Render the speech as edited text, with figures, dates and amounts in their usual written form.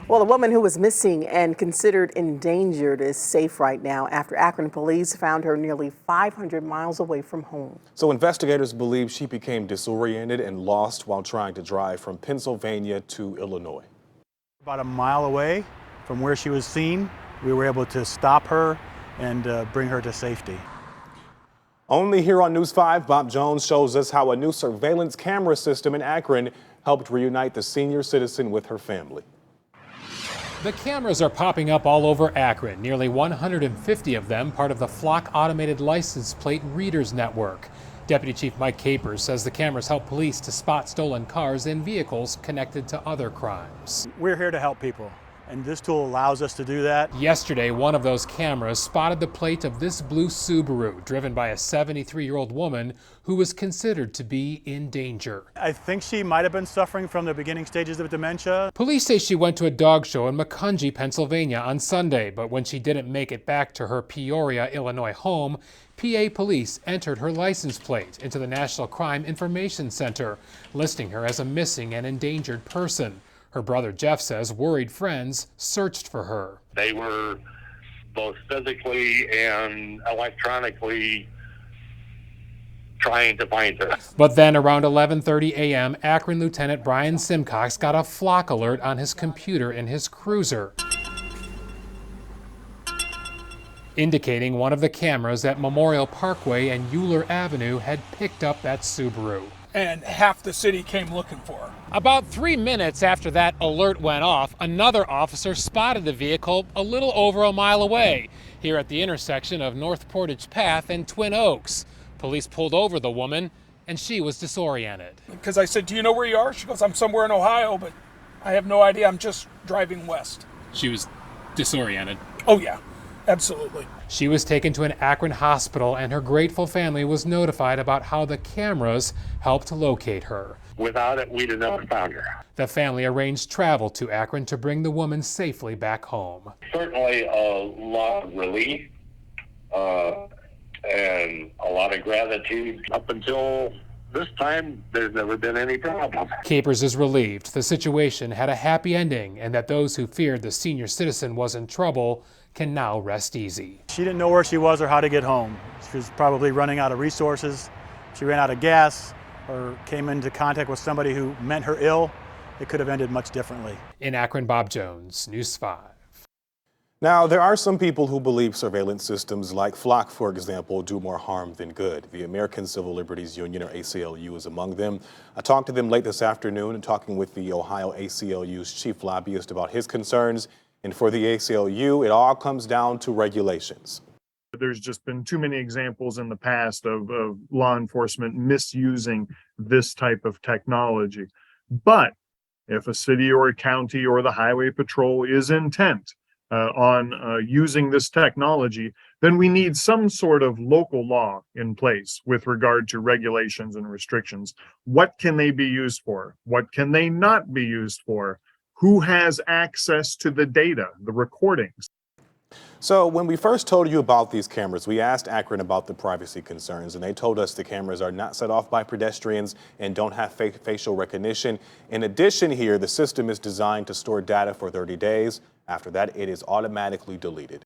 Well, a woman who was missing and considered endangered is safe right now after Akron police found her nearly 500 miles away from home. So investigators believe she became disoriented and lost while trying to drive from Pennsylvania to Illinois. About a mile away from where she was seen, we were able to stop her and bring her to safety. Only here on News 5, Bob Jones shows us how a new surveillance camera system in Akron helped reunite the senior citizen with her family. The cameras are popping up all over Akron, nearly 150 of them part of the Flock Automated License Plate Readers Network. Deputy Chief Mike Capers says the cameras help police to spot stolen cars and vehicles connected to other crimes. We're here to help people, and this tool allows us to do that. Yesterday, one of those cameras spotted the plate of this blue Subaru, driven by a 73-year-old woman who was considered to be in danger. I think she might have been suffering from the beginning stages of dementia. Police say she went to a dog show in Macungie, Pennsylvania on Sunday, but when she didn't make it back to her Peoria, Illinois home, PA police entered her license plate into the National Crime Information Center, listing her as a missing and endangered person. Her brother Jeff says worried friends searched for her. They were both physically and electronically trying to find her. But then around 11:30 a.m., Akron Lieutenant Brian Simcox got a flock alert on his computer in his cruiser, indicating one of the cameras at Memorial Parkway and Euler Avenue had picked up that Subaru. And half the city came looking for her. About 3 minutes after that alert went off, another officer spotted the vehicle a little over a mile away, here at the intersection of North Portage Path and Twin Oaks. Police pulled over the woman, and she was disoriented. Because I said, "Do you know where you are?" She goes, "I'm somewhere in Ohio, but I have no idea. I'm just driving west." She was disoriented. Oh yeah, absolutely. She was taken to an Akron hospital, and her grateful family was notified about how the cameras helped locate her. Without it, we'd have never found her. The family arranged travel to Akron to bring the woman safely back home. Certainly a lot of relief and a lot of gratitude. Up until this time, there's never been any problem. Capers is relieved the situation had a happy ending and that those who feared the senior citizen was in trouble can now rest easy. She didn't know where she was or how to get home. She was probably running out of resources. She ran out of gas or came into contact with somebody who meant her ill. It could have ended much differently. In Akron, Bob Jones, News 5. Now, there are some people who believe surveillance systems like Flock, for example, do more harm than good. The American Civil Liberties Union, or ACLU, is among them. I talked to them late this afternoon and talking with the Ohio ACLU's chief lobbyist about his concerns. And for the ACLU, it all comes down to regulations. There's just been too many examples in the past of law enforcement misusing this type of technology. But if a city or a county or the highway patrol is intent on using this technology, then we need some sort of local law in place with regard to regulations and restrictions. What can they be used for? What can they not be used for? Who has access to the data, the recordings? So when we first told you about these cameras, we asked Akron about the privacy concerns, and they told us the cameras are not set off by pedestrians and don't have facial recognition. In addition here, the system is designed to store data for 30 days. After that, it is automatically deleted.